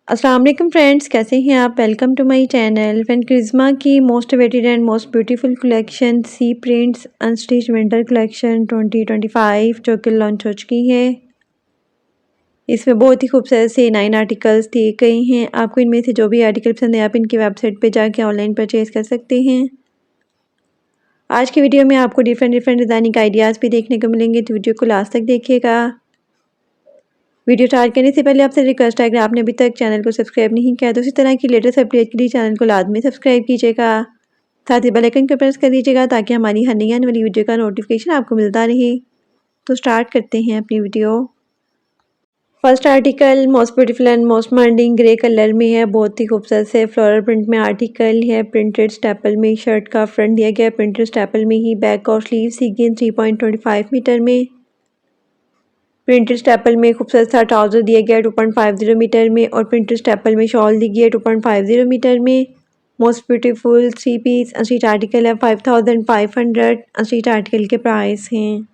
अस्सलाम वालेकुम फ्रेंड्स, कैसे हैं आप। Welcome to my channel. Karishma की most awaited and most beautiful collection sea prints unstitch winter collection 2025 जो कि लॉन्च हो चुकी है। इसमें बहुत ही खूबसूरत से 9 आर्टिकल्स दिए गए हैं। आपको इनमें से जो भी आर्टिकल पसंद है आप इनकी वेबसाइट पे जाके ऑनलाइन परचेज़ कर सकते हैं। आज की वीडियो में आपको डिफरेंट डिज़ाइनिंग आइडियाज़ भी देखने को मिलेंगे, तो वीडियो को लास्ट तक देखिएगा। वीडियो स्टार्ट करने से पहले आपसे रिक्वेस्ट है, अगर आपने अभी तक चैनल को सब्सक्राइब नहीं किया तो इसी तरह की लेटेस्ट अपडेट के लिए चैनल को लाजमी सब्सक्राइब कीजिएगा। साथ ही बेल आइकन को प्रेस कर दीजिएगा ताकि हमारी हर नई आने वाली वीडियो का नोटिफिकेशन आपको मिलता रहे। तो स्टार्ट करते हैं अपनी video. First article most beautiful and most demanding grey colour में है। बहुत ही खूबसूरत से फ्लोरल प्रिंट में आर्टिकल है। प्रिंटेड स्टेपल में शर्ट का फ्रंट दिया गया, प्रिंटेड स्टेपल में ही बैक और स्लीव सीगेन 3.25 मीटर में। प्रिंटेड स्टेपल में खूबसूरत सा ट्राउजर दिया गया 2.50 मीटर में और प्रिंटेड स्टेपल में शॉल दी गई है 2.50 मीटर में। Most beautiful 3 piece unstitch article है 5500। अनस्टिच आर्टिकल के प्राइस हैं।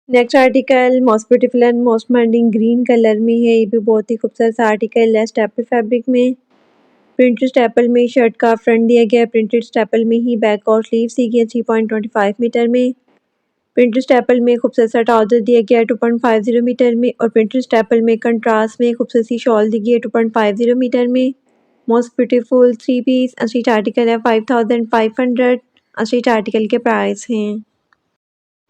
Next article most beautiful and most demanding green colour में है। ये भी बहुत ही खूबसूरत सा आर्टिकल है स्टेपल फैब्रिक में। प्रिंटेड स्टेपल में शर्ट का फ्रंट दिया गया, प्रिंटेड स्टेपल में ही बैक और स्लीव दी गई 3.25 मीटर में। प्रिंटेड स्टेपल में खूबसूरत सा ट्राउजर दिया गया है 2.50 मीटर में और प्रिंटेड स्टेपल में कंट्रास्ट में खूबसूरत सी शॉल दी गई है 2.50 मीटर में। Most beautiful 3 piece unstitch article है 5500। अनस्टिच आर्टिकल के प्राइस हैं।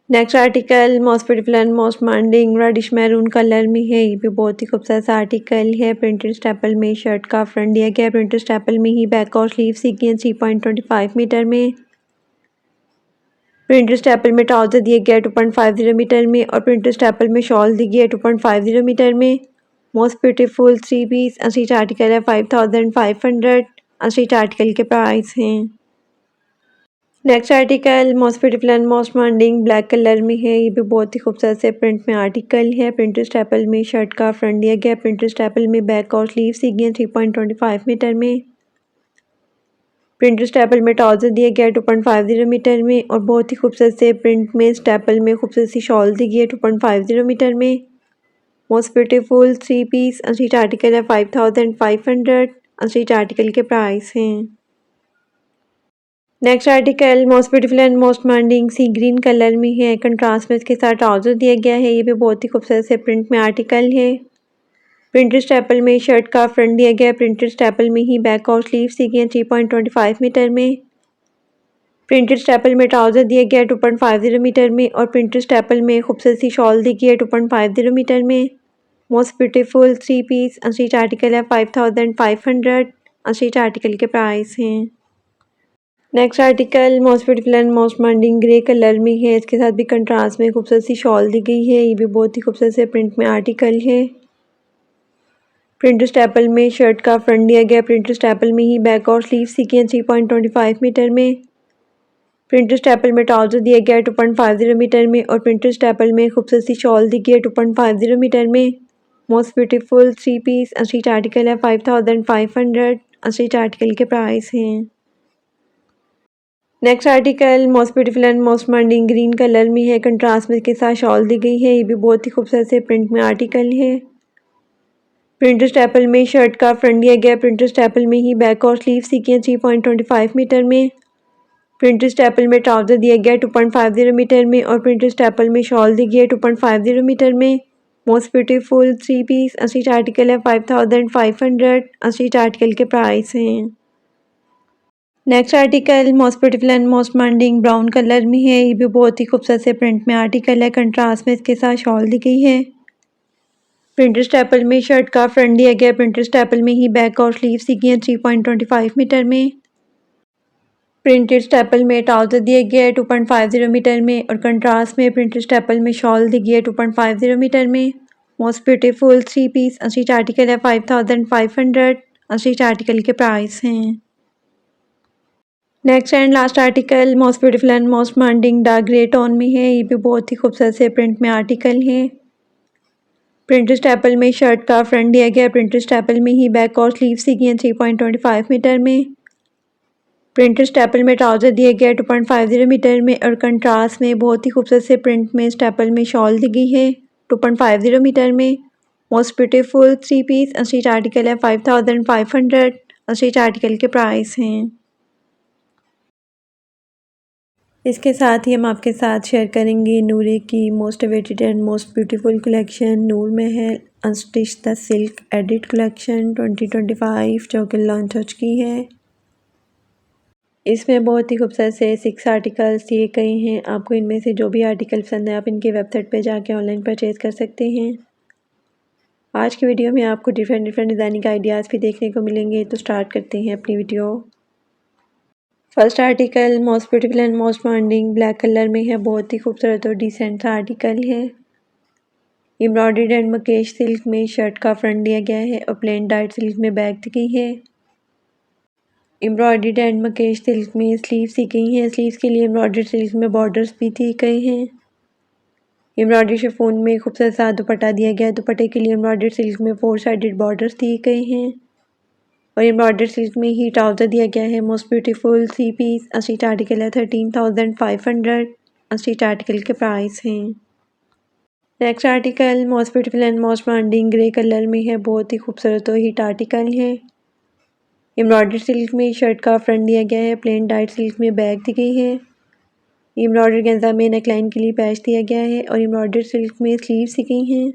Next article most beautiful and most demanding reddish maroon colour में है। ये भी बहुत ही खूबसूरत सा आर्टिकल है। प्रिंटेड स्टेपल में शर्ट का फ्रंट दिया गया है, प्रिंटेड स्टेपल में ही बैक और स्लीव दी गई है 3.25 मीटर में। प्रिंटेड स्टेपल में ट्राउजर दिया गया है 2.50 मीटर में और प्रिंटेड स्टेपल में शॉल दी गई है 2.50 मीटर में। Most beautiful 3 piece unstitch article है 5500। अनस्टिच आर्टिकल के प्राइस हैं। Next article most beautiful and most demanding black colour में है। ये भी बहुत ही खूबसूरत से प्रिंट में आर्टिकल है। प्रिंटेड स्टेपल में शर्ट का फ्रंट दिया गया है, प्रिंटेड स्टेपल में बैक और स्लीव दी गई है 3.25 मीटर में। प्रिंटेड स्टेपल में ट्राउजर दिया गया है 2.50 मीटर में और बहुत ही खूबसूरत से प्रिंट में स्टेपल में खूबसूरत सी शॉल दी गई है 2.50 मीटर में। Most beautiful 3 piece unstitch article है 5500। अनस्टिच आर्टिकल के प्राइस हैं। Next article most beautiful and most demanding sea green colour में है। कंट्रास्ट में इसके साथ ट्राउजर दिया गया है। ये भी बहुत ही खूबसूरत से प्रिंट में आर्टिकल है। प्रिंटेड स्टेपल में शर्ट का फ्रंट दिया गया है, प्रिंटेड स्टेपल में ही बैक और स्लीव दी गई है 3.25 मीटर में। प्रिंटेड स्टेपल में ट्राउजर दिया गया है 2.50 मीटर में और प्रिंटेड स्टेपल में खूबसूरत सी शॉल दी गई है 2.50 मीटर में। Most beautiful 3 piece unstitch article है 5500। अनस्टिच आर्टिकल के प्राइस हैं। Next article most beautiful and most demanding grey colour में है। इसके साथ भी कंट्रास्ट में खूबसूरत सी शॉल दी गई है। ये भी बहुत ही खूबसूरत से प्रिंट में आर्टिकल है। प्रिंटेड स्टेपल में शर्ट का फ्रंट दिया गया, प्रिंटेड स्टेपल में ही बैक और स्लीव दी गई है 3.25 मीटर में। प्रिंटेड स्टेपल में ट्राउजर दिया गया है 2.50 मीटर में और प्रिंटेड स्टेपल में खूबसूरत सी शॉल दी गई है 2.50 मीटर में। Most beautiful 3 piece unstitch article है 5500। अनस्टिच आर्टिकल के प्राइस हैं। Next article most beautiful and most demanding green colour में है। कंट्रास्ट में इसके साथ शॉल दी गई है। ये भी बहुत ही खूबसूरत से प्रिंट में आर्टिकल है। प्रिंटेड स्टेपल में शर्ट का फ्रंट दिया गया, प्रिंटेड स्टेपल में ही बैक और स्लीव दी गई है 3.25 मीटर में। प्रिंटेड स्टेपल में ट्राउजर दिया गया है 2.50 मीटर में और प्रिंटेड स्टेपल में शॉल दी गई है 2.50 मीटर में। Most beautiful 3 piece unstitch article है 5500। अनस्टिच आर्टिकल के प्राइस हैं। Next article most beautiful and most demanding brown colour में है। ये भी बहुत ही खूबसूरत से प्रिंट में आर्टिकल है। कंट्रास्ट में इसके साथ शॉल दी गई है। प्रिंटेड स्टेपल में शर्ट का फ्रंट दिया गया, प्रिंटेड स्टेपल में ही बैक और स्लीव दी गई है 3.25 मीटर में। प्रिंटेड स्टेपल में ट्राउजर दिया गया है 2.50 मीटर में और कंट्रास्ट में प्रिंटेड स्टेपल में शॉल दी गई है 2.50 मीटर में। Most beautiful 3 piece unstitch article है 5500। अनस्टिच आर्टिकल के प्राइस हैं। Next and last article most beautiful and most demanding dark grey tone में है। ये भी बहुत ही खूबसूरत से प्रिंट में आर्टिकल है। प्रिंटेड स्टेपल में शर्ट का फ्रंट दिया गया, प्रिंटेड स्टेपल में ही बैक और स्लीव दी गई है 3.25 मीटर में। प्रिंटेड स्टेपल में ट्राउजर दिया गया है 2.50 मीटर में और कंट्रास्ट में बहुत ही खूबसूरत से प्रिंट में स्टेपल में शॉल दी गई है 2.50 मीटर में। Most beautiful 3 piece unstitch article है 5500। अनस्टिच आर्टिकल के प्राइस हैं। इसके साथ ही हम आपके साथ शेयर करेंगे नूरे की most awaited and most beautiful collection Noor Mahal unstitch the silk edit collection 2025 जो कि लॉन्च हो चुकी है। इसमें बहुत ही खूबसूरत से 6 आर्टिकल्स दिए गए हैं। आपको इनमें से जो भी आर्टिकल पसंद है आप इनकी वेबसाइट पे जाके ऑनलाइन परचेज़ कर सकते हैं। आज की वीडियो में आपको डिफरेंट डिज़ाइनिंग आइडियाज़ भी देखने को मिलेंगे। तो स्टार्ट करते हैं अपनी video. First article most beautiful and most demanding black colour में है। बहुत ही खूबसूरत और डिसेंट सा आर्टिकल है। एम्ब्रॉयडर्ड एंड मकेश सिल्क में शर्ट का फ्रंट दिया गया है और प्लेन डाइट सिल्क में बैक दी गई है। एम्ब्रॉयडर्ड एंड मकेश सिल्क में स्लीव्स दी गई हैं। स्लीव्स के लिए एम्ब्रॉयडर्ड सिल्क में बॉर्डर्स भी दिए गए हैं। एम्ब्रॉयडरी शिफॉन में खूबसूरत सा दुपट्टा दिया गया है। दुपट्टे के लिए एम्ब्रॉयडर्ड सिल्क में 4 साइडेड बॉर्डर्स दिए गए हैं और एम्ब्रॉयडर्ड सिल्क में ही ट्राउज़र दिया गया है। Most beautiful 3 piece unstitch article है 13,500। अनस्टिच आर्टिकल के प्राइस हैं। Next article most beautiful and most demanding grey colour में है। बहुत ही खूबसूरत और हिट आर्टिकल है। एम्ब्रॉयडर्ड सिल्क में शर्ट का फ्रंट दिया गया है। प्लेन डाइट सिल्क में बैक दी गई है। एम्ब्रॉयडर्ड गेंजा में नेकलाइन के लिए पैच दिया गया है और एम्ब्रॉयडर्ड सिल्क में स्लीव्स दी गई हैं।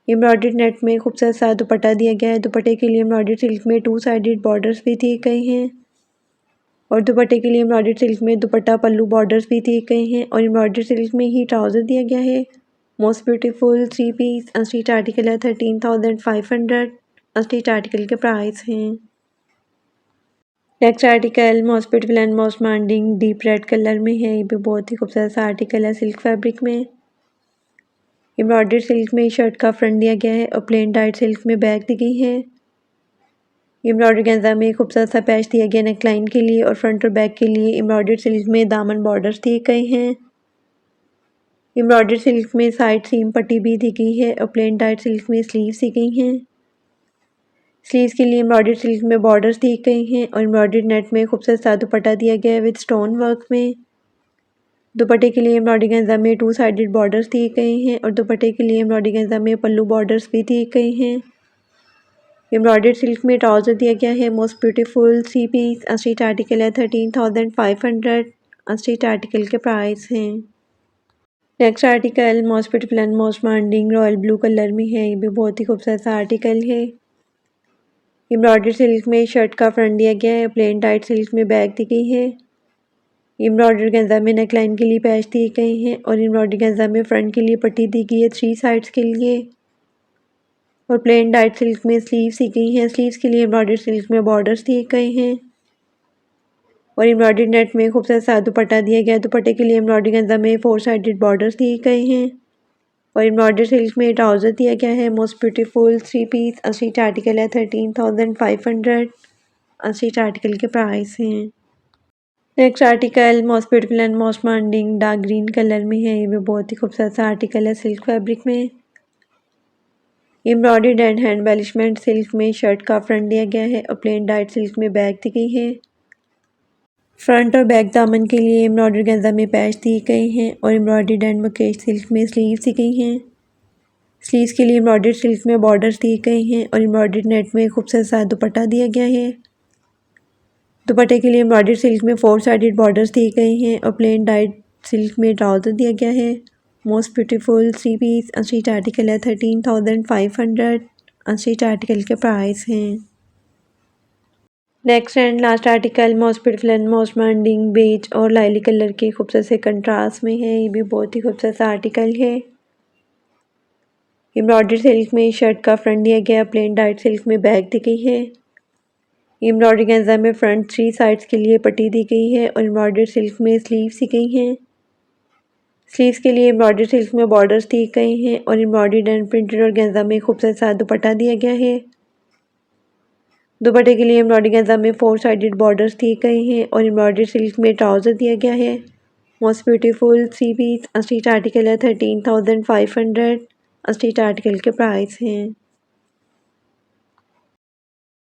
एम्ब्रॉयडर्ड नेट में खूबसूरत सा दुपट्टा दिया गया है। दुपट्टे के लिए एम्ब्रॉयडर्ड सिल्क में 2 साइडेड बॉर्डर्स भी दिए गए हैं और दुपट्टे के लिए एम्ब्रॉयडर्ड सिल्क में दुपट्टा पल्लू बॉर्डर्स भी दिए गए हैं और एम्ब्रॉयडर्ड सिल्क में ही ट्राउज़र दिया गया है। Most beautiful 3 piece unstitch article है 13,500। अनस्टिच आर्टिकल के प्राइस हैं। Next article most beautiful and most demanding deep red colour में है। ये भी बहुत ही खूबसूरत सा आर्टिकल है सिल्क फैब्रिक में। एम्ब्रॉयडर्ड सिल्क में शर्ट का फ्रंट दिया गया है और प्लेन डाइट सिल्क में बैक दी गई है। एम्ब्रॉयडर्ड गेंजा में खूबसूरत सा पैच दिया गया नेकलाइन के लिए और फ्रंट और बैक के लिए एम्ब्रॉयडर्ड सिल्क में दामन बॉर्डर्स दिए गए हैं। एम्ब्रॉयडर्ड सिल्क में साइड सीम पट्टी भी दी गई है और प्लेन डाइट सिल्क में स्लीव्स दी गई हैं। स्लीव्स के लिए एम्ब्रॉयडर्ड सिल्क में बॉर्डर्स दिए गए हैं और एम्ब्रॉयडर्ड नेट में खूबसूरत सा दुपट्टा दिया गया है विद स्टोन वर्क में। दुपट्टे के लिए एम्ब्रॉयडरी गेंजा में 2 साइडेड बॉर्डर्स दिए गए हैं और दुपट्टे के लिए एम्ब्रॉयडरी गेंजा में पल्लू बॉर्डर्स भी दिए गए हैं। एम्ब्रॉयडर्ड सिल्क में ट्राउज़र दिया गया है। Most beautiful 3 piece unstitch article है 13,500। अनस्टिच आर्टिकल के प्राइस हैं। Next article most beautiful and most demanding royal blue colour में है। ये भी बहुत ही खूबसूरत सा आर्टिकल है। एम्ब्रॉयडर्ड सिल्क में शर्ट का फ्रंट दिया गया है। प्लेन डाइट सिल्क में बैक दी गई है। एम्ब्रॉयडर्ड गेंजा में नेकलाइन के लिए पैच दिए गए हैं और एम्ब्रॉयडर्ड गेंजा में फ्रंट के लिए पट्टी दी गई है 3 साइड्स के लिए और प्लेन डाइट सिल्क में स्लीव्स दी गई हैं। स्लीव्स के लिए एम्ब्रॉयडर्ड सिल्क में बॉर्डर्स दिए गए हैं और एम्ब्रॉयडर्ड नेट में खूबसूरत सा दुपट्टा दिया गया है। दुपट्टे के लिए एम्ब्रॉयडर्ड गेंजा में 4 साइडेड बॉर्डर्स दिए गए हैं और एम्ब्रॉयडर्ड सिल्क में ट्राउज़र दिया गया है। Most beautiful 3 piece unstitch article है 13,500। अनस्टिच आर्टिकल के प्राइस हैं। Next article most beautiful and most demanding dark green colour में है। ये भी बहुत ही खूबसूरत सा आर्टिकल है सिल्क फैब्रिक में। Embroidered and hand embellishment silk में शर्ट का फ्रंट दिया गया है और प्लेन डाइट सिल्क में बैक दी गई है। फ्रंट और बैक दामन के लिए एम्ब्रॉयडर्ड गेंजा में पैच दिए गए हैं और एम्ब्रॉयडर्ड एंड मकेश सिल्क में स्लीव्स दी गई हैं। स्लीव्स के लिए एम्ब्रॉयडर्ड सिल्क में बॉर्डर्स दिए गए हैं और एम्ब्रॉयडर्ड नेट में खूबसूरत सा दुपट्टा दिया गया है। दुपट्टे के लिए एम्ब्रॉयडर्ड सिल्क में 4 साइडेड बॉर्डर्स दिए गए हैं और प्लेन डाइट सिल्क में ट्राउज़र दिया गया है। Most beautiful 3 piece unstitch article है 13,500। अनस्टिच आर्टिकल के प्राइस हैं। Next and last article most beautiful and most demanding beige और लाइली कलर के खूबसूरत से कंट्रास्ट में है। ये भी बहुत ही खूबसूरत सा आर्टिकल है। एम्ब्रॉयडर्ड सिल्क में शर्ट का फ्रंट दिया गया, प्लेन डाइट सिल्क में बैक दी गई है। एम्ब्रॉयडरी गेंजा में फ्रंट 3 साइड्स के लिए पट्टी दी गई है और एम्ब्रॉयडर्ड सिल्क में स्लीव्स दी गई हैं। स्लीव्स के लिए एम्ब्रॉयडर्ड सिल्क में बॉर्डर्स दिए गए हैं और एम्ब्रॉयडर्ड एंड प्रिंटेड और गेंजा में खूबसूरत सा दुपट्टा दिया गया है। दुपट्टे के लिए एम्ब्रॉयडरी गेंजा में 4 साइडेड बॉर्डर्स दिए गए हैं और एम्ब्रॉयडर्ड सिल्क में ट्राउज़र दिया गया है। Most beautiful 3 piece unstitch article है 13,500। अनस्टिच आर्टिकल के प्राइस हैं।